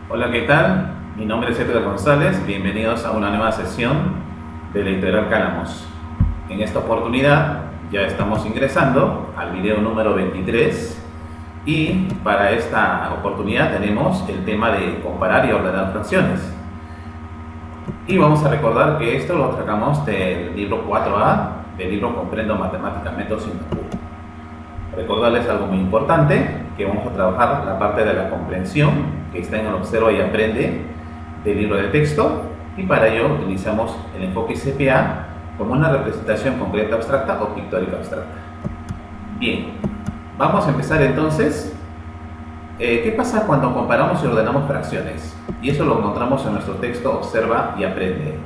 Hola, ¿qué tal? Mi nombre es Edgar González. Bienvenidos a una nueva sesión de la Integral Cálamos. En esta oportunidad ya estamos ingresando al video número 23 y para esta oportunidad tenemos el tema de comparar y ordenar fracciones. Y vamos a recordar que esto lo sacamos del libro 4A, del libro Comprendo Matemáticas, Métodos sin apuro. Recordarles algo muy importante, que vamos a trabajar la parte de la comprensión, que está en el Observa y Aprende del libro de texto, y para ello utilizamos el enfoque CPA como una representación concreta abstracta o pictórica abstracta. Bien, vamos a empezar entonces. ¿Qué pasa cuando comparamos y ordenamos fracciones? Y eso lo encontramos en nuestro texto Observa y Aprende.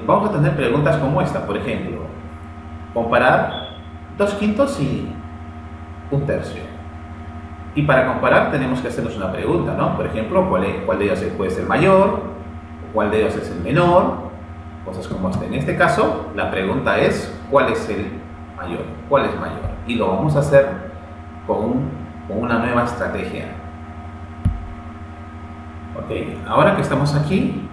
Vamos a tener preguntas como esta, por ejemplo, comparar 2/5 y 1/3. Y para comparar tenemos que hacernos una pregunta, ¿no? Por ejemplo, ¿cuál de ellos puede ser mayor? ¿O cuál de ellos es el menor? Cosas como esta. En este caso, la pregunta es, ¿cuál es el mayor? ¿Cuál es mayor? Y lo vamos a hacer con una nueva estrategia. Ok, ahora que estamos aquí,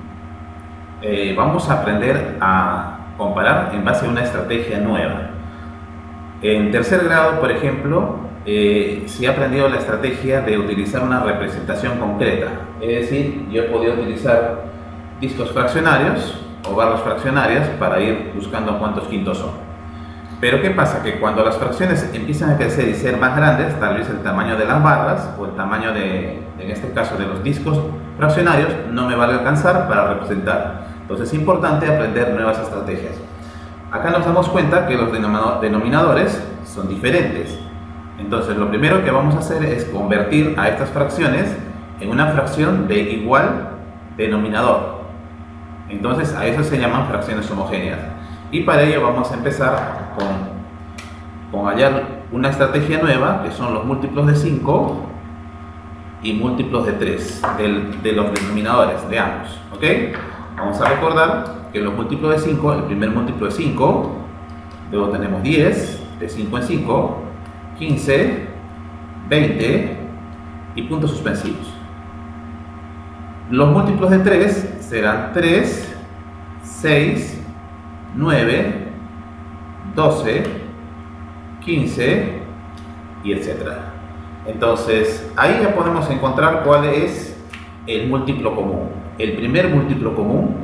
vamos a aprender a comparar en base a una estrategia nueva. En tercer grado, por ejemplo, se ha aprendido la estrategia de utilizar una representación concreta. Es decir, yo he podido utilizar discos fraccionarios o barras fraccionarias para ir buscando cuántos quintos son. Pero ¿qué pasa? Que cuando las fracciones empiezan a crecer y ser más grandes, tal vez el tamaño de las barras o el tamaño en este caso, de los discos fraccionarios, no me va a alcanzar para representar. Entonces es importante aprender nuevas estrategias. Acá nos damos cuenta que los denominadores son diferentes. Entonces lo primero que vamos a hacer es convertir a estas fracciones en una fracción de igual denominador. Entonces a eso se llaman fracciones homogéneas. Y para ello vamos a empezar con hallar una estrategia nueva, que son los múltiplos de 5 y múltiplos de 3 de los denominadores de ambos. ¿Ok? Vamos a recordar que los múltiplos de 5, el primer múltiplo es 5, luego tenemos 10, de 5 en 5, 15, 20 y puntos suspensivos. Los múltiplos de 3 serán 3, 6, 9, 12, 15 y etcétera. Entonces, ahí ya podemos encontrar cuál es el múltiplo común. El primer múltiplo común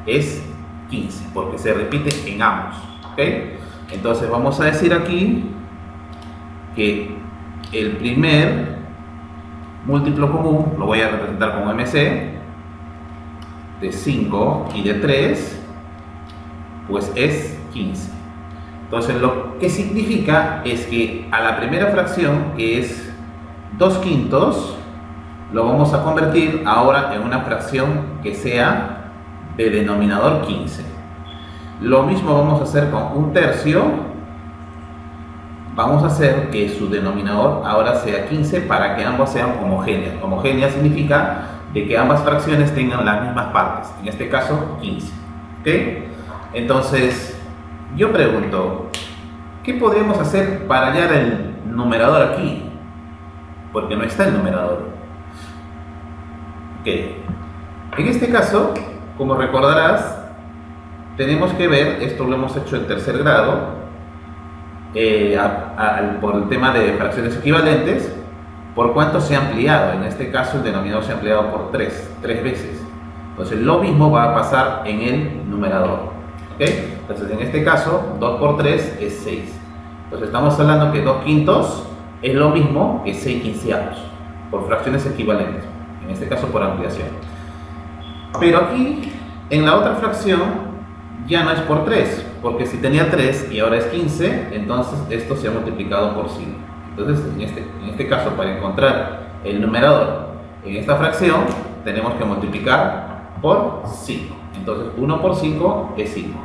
es 15, porque se repite en ambos. ¿Ok? Entonces, vamos a decir aquí que el primer múltiplo común lo voy a representar con MC de 5 y de 3, pues es 15. Entonces lo que significa es que a la primera fracción, que es 2/5, lo vamos a convertir ahora en una fracción que sea de denominador 15. Lo mismo vamos a hacer con 1/3. Vamos a hacer que su denominador ahora sea 15 para que ambas sean homogéneas. Homogénea significa de que ambas fracciones tengan las mismas partes, en este caso 15. ¿Ok? Entonces, yo pregunto, ¿qué podríamos hacer para hallar el numerador aquí? Porque no está el numerador. Ok. En este caso, como recordarás, tenemos que ver, esto lo hemos hecho en tercer grado, por el tema de fracciones equivalentes, por cuánto se ha ampliado. En este caso, el denominador se ha ampliado por 3 veces. Entonces, lo mismo va a pasar en el numerador. ¿Ok? Entonces, en este caso, 2 por 3 es 6. Entonces, estamos hablando que 2/5 es lo mismo que 6/15 por fracciones equivalentes. En este caso, por ampliación. Pero aquí, en la otra fracción, ya no es por 3, porque si tenía 3 y ahora es 15, entonces esto se ha multiplicado por 5. Entonces, en este caso, para encontrar el numerador en esta fracción, tenemos que multiplicar por 5. Entonces, 1 por 5 es 5.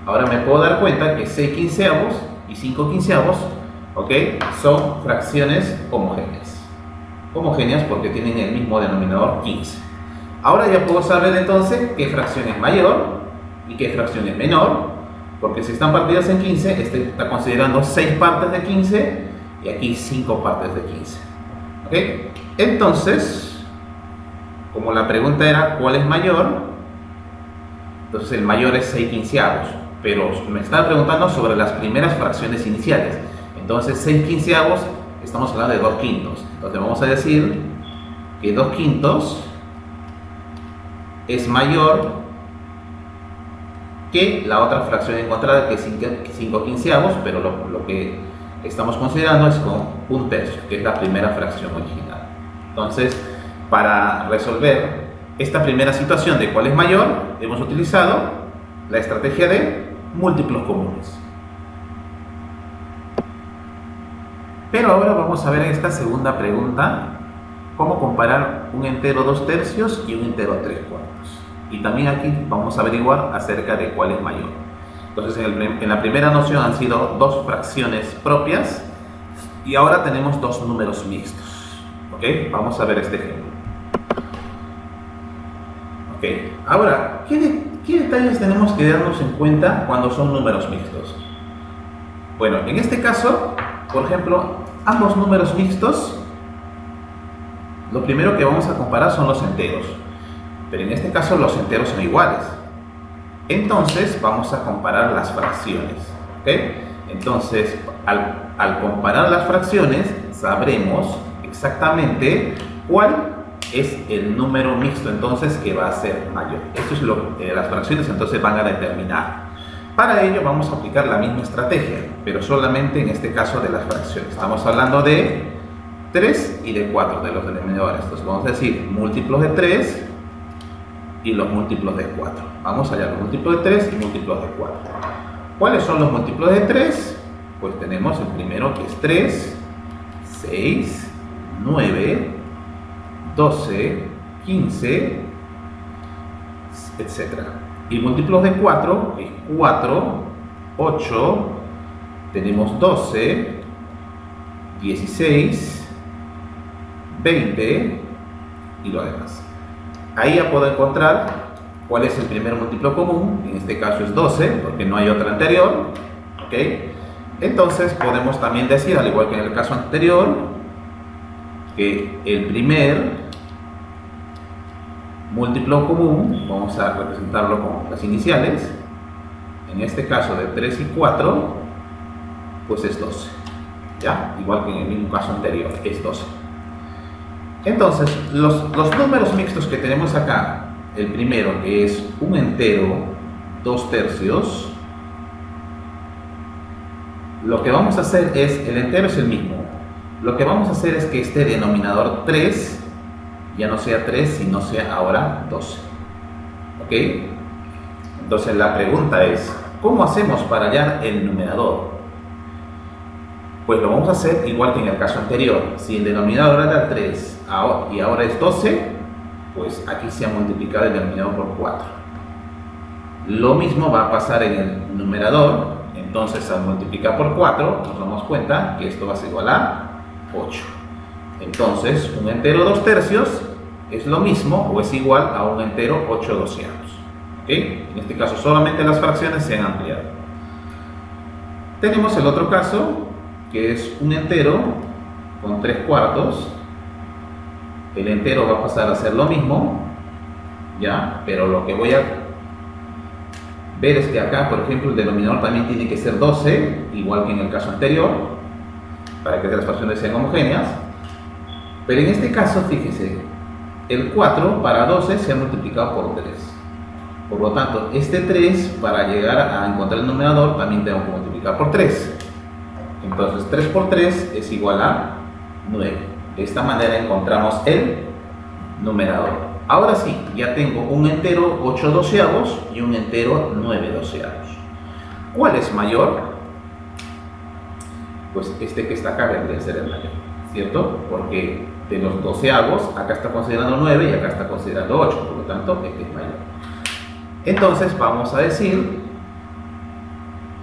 Ahora me puedo dar cuenta que 6/15 y 5/15, ¿ok?, son fracciones homogéneas. Homogéneas porque tienen el mismo denominador 15. Ahora ya puedo saber entonces qué fracción es mayor y qué fracción es menor, porque si están partidas en 15, este está considerando 6 partes de 15 y aquí 5 partes de 15. ¿Ok? Entonces, como la pregunta era ¿cuál es mayor? Entonces el mayor es 6 quinceavos, pero me está preguntando sobre las primeras fracciones iniciales. Entonces 6 quinceavos, estamos hablando de 2 quintos. Entonces vamos a decir que 2 quintos es mayor que la otra fracción encontrada, que es 5 quinceavos, pero lo que estamos considerando es con 1 tercio, que es la primera fracción original. Entonces, para resolver esta primera situación de cuál es mayor, hemos utilizado la estrategia de múltiplos comunes. Pero ahora vamos a ver en esta segunda pregunta cómo comparar un entero 2 tercios y un entero 3 cuartos. Y también aquí vamos a averiguar acerca de cuál es mayor. Entonces en la primera noción han sido 2 fracciones propias y ahora tenemos 2 números mixtos. ¿Ok? Vamos a ver este ejemplo. Ok, ahora, ¿qué detalles tenemos que darnos en cuenta cuando son números mixtos? Bueno, en este caso, por ejemplo, ambos números mixtos, lo primero que vamos a comparar son los enteros. Pero en este caso los enteros son iguales. Entonces vamos a comparar las fracciones. ¿Ok? Entonces, al comparar las fracciones, sabremos exactamente cuál es el número mixto entonces que va a ser mayor. Esto es lo que las fracciones entonces van a determinar. Para ello vamos a aplicar la misma estrategia, pero solamente en este caso de las fracciones. Estamos hablando de 3 y de 4 de los denominadores. Entonces vamos a decir múltiplos de 3 y los múltiplos de 4. Vamos allá, los múltiplos de 3 y múltiplos de 4. ¿Cuáles son los múltiplos de 3? Pues tenemos el primero que es 3, 6, 9, 12, 15, etc. Y múltiplos de 4 es 4, 8, tenemos 12, 16, 20 y lo demás. Ahí ya puedo encontrar cuál es el primer múltiplo común. En este caso es 12 porque no hay otro anterior. ¿Ok? Entonces podemos también decir, al igual que en el caso anterior, que el primer múltiplo común, vamos a representarlo con las iniciales, en este caso de 3 y 4, pues es 12, ¿ya? Igual que en el mismo caso anterior, es 12. Entonces, los números mixtos que tenemos acá, el primero que es un entero 2 tercios, lo que vamos a hacer es, el entero es el mismo, lo que vamos a hacer es que este denominador 3 ya no sea 3, sino sea ahora 12. ¿Ok? Entonces la pregunta es, ¿cómo hacemos para hallar el numerador? Pues lo vamos a hacer igual que en el caso anterior. Si el denominador era 3 y ahora es 12, pues aquí se ha multiplicado el denominador por 4. Lo mismo va a pasar en el numerador. Entonces al multiplicar por 4 nos damos cuenta que esto va a ser igual a 8. Entonces, un entero 2 tercios es lo mismo o es igual a un entero 8 doceavos. ¿Ok? En este caso solamente las fracciones se han ampliado. Tenemos el otro caso, que es un entero con 3 cuartos. El entero va a pasar a ser lo mismo, ¿ya? Pero lo que voy a ver es que acá, por ejemplo, el denominador también tiene que ser 12, igual que en el caso anterior, para que las fracciones sean homogéneas. Pero en este caso, fíjense, el 4 para 12 se ha multiplicado por 3. Por lo tanto, este 3, para llegar a encontrar el numerador, también tengo que multiplicar por 3. Entonces, 3 por 3 es igual a 9. De esta manera encontramos el numerador. Ahora sí, ya tengo un entero 8 doceavos y un entero 9 doceavos. ¿Cuál es mayor? Pues este que está acá debería ser el mayor, ¿cierto? Porque de los doceavos, acá está considerando 9 y acá está considerando 8, por lo tanto, este es mayor. Entonces, vamos a decir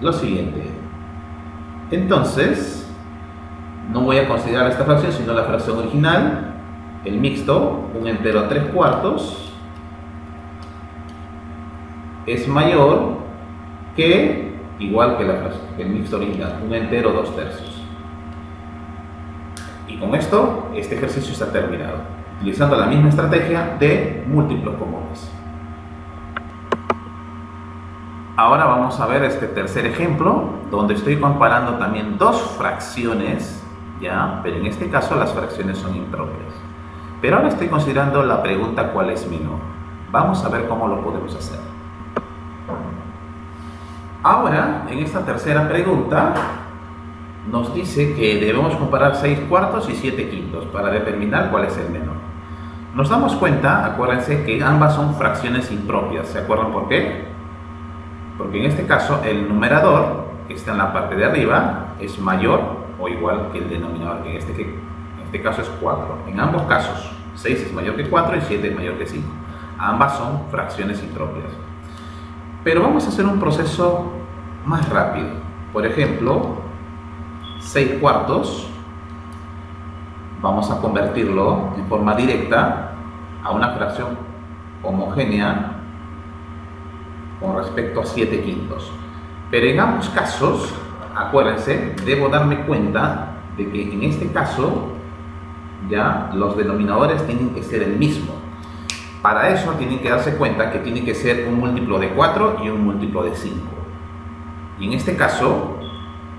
lo siguiente. Entonces, no voy a considerar esta fracción, sino la fracción original, el mixto, un entero 3 cuartos, es mayor que, igual que el mixto original, un entero 2 tercios. Y con esto, este ejercicio está terminado. utilizando la misma estrategia de múltiplos comunes. Ahora vamos a ver este tercer ejemplo, donde estoy comparando también dos fracciones, ¿ya? Pero en este caso las fracciones son impropias. Pero ahora estoy considerando la pregunta ¿cuál es menor? Vamos a ver cómo lo podemos hacer. Ahora, en esta tercera pregunta, nos dice que debemos comparar 6 cuartos y 7 quintos para determinar cuál es el menor. Nos damos cuenta, acuérdense, que ambas son fracciones impropias. ¿Se acuerdan por qué? Porque en este caso el numerador, que está en la parte de arriba, es mayor o igual que el denominador, que en este caso es 4. En ambos casos, 6 es mayor que 4 y 7 es mayor que 5. Ambas son fracciones impropias. Pero vamos a hacer un proceso más rápido. Por ejemplo, 6 cuartos, vamos a convertirlo en forma directa a una fracción homogénea con respecto a 7 quintos. Pero en ambos casos, acuérdense, debo darme cuenta de que en este caso ya los denominadores tienen que ser el mismo. Para eso tienen que darse cuenta que tiene que ser un múltiplo de 4 y un múltiplo de 5. Y en este caso,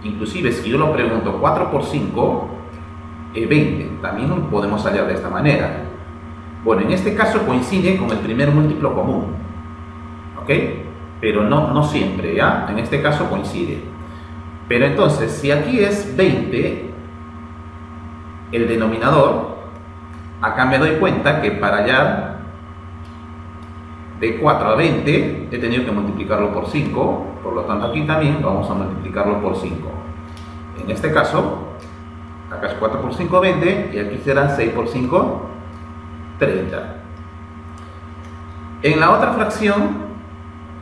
inclusive si yo lo pregunto 4 por 5 es 20. También lo podemos hallar de esta manera. Bueno, en este caso coincide con el primer múltiplo común, ¿ok? Pero no siempre, ¿ya? En este caso coincide. Pero entonces, si aquí es 20, el denominador, acá me doy cuenta que para hallar de 4 a 20 he tenido que multiplicarlo por 5, por lo tanto aquí también vamos a multiplicarlo por 5. En este caso, acá es 4 por 5, 20, y aquí será 6 por 5, 30. En la otra fracción,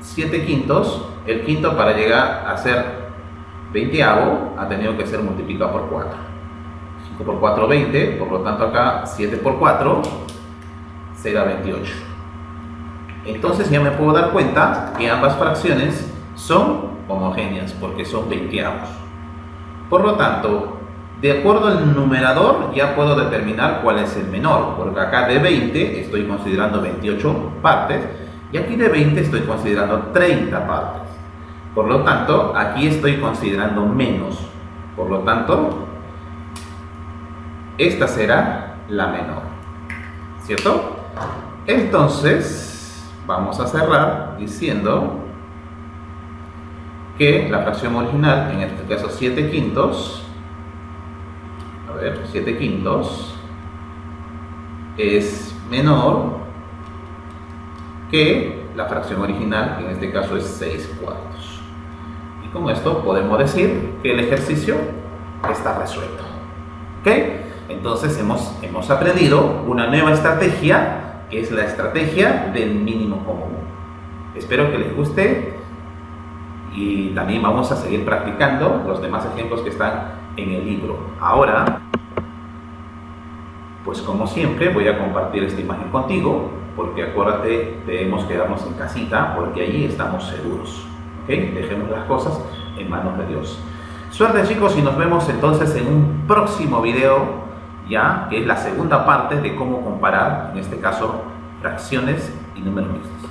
7 quintos, el quinto para llegar a ser 20avo ha tenido que ser multiplicado por 4. 5 por 4, 20, por lo tanto acá 7 por 4 será 28. Entonces ya me puedo dar cuenta que ambas fracciones son homogéneas porque son 20avos. Por lo tanto, de acuerdo al numerador ya puedo determinar cuál es el menor, porque acá de 20 estoy considerando 28 partes y aquí de 20 estoy considerando 30 partes. Por lo tanto, aquí estoy considerando menos. Por lo tanto, esta será la menor, ¿cierto? Entonces, vamos a cerrar diciendo que la fracción original, en este caso 7 quintos, 7 quintos, es menor que la fracción original, que en este caso es 6 cuartos. Y con esto podemos decir que el ejercicio está resuelto. ¿Ok? Entonces hemos aprendido una nueva estrategia, que es la estrategia del mínimo común. Espero que les guste y también vamos a seguir practicando los demás ejemplos que están en el libro. Ahora, pues como siempre voy a compartir esta imagen contigo, porque acuérdate, debemos quedarnos en casita porque allí estamos seguros. ¿Ok? Dejemos las cosas en manos de Dios. Suerte, chicos, y nos vemos entonces en un próximo video, ya que es la segunda parte de cómo comparar, en este caso, fracciones y números mixtos.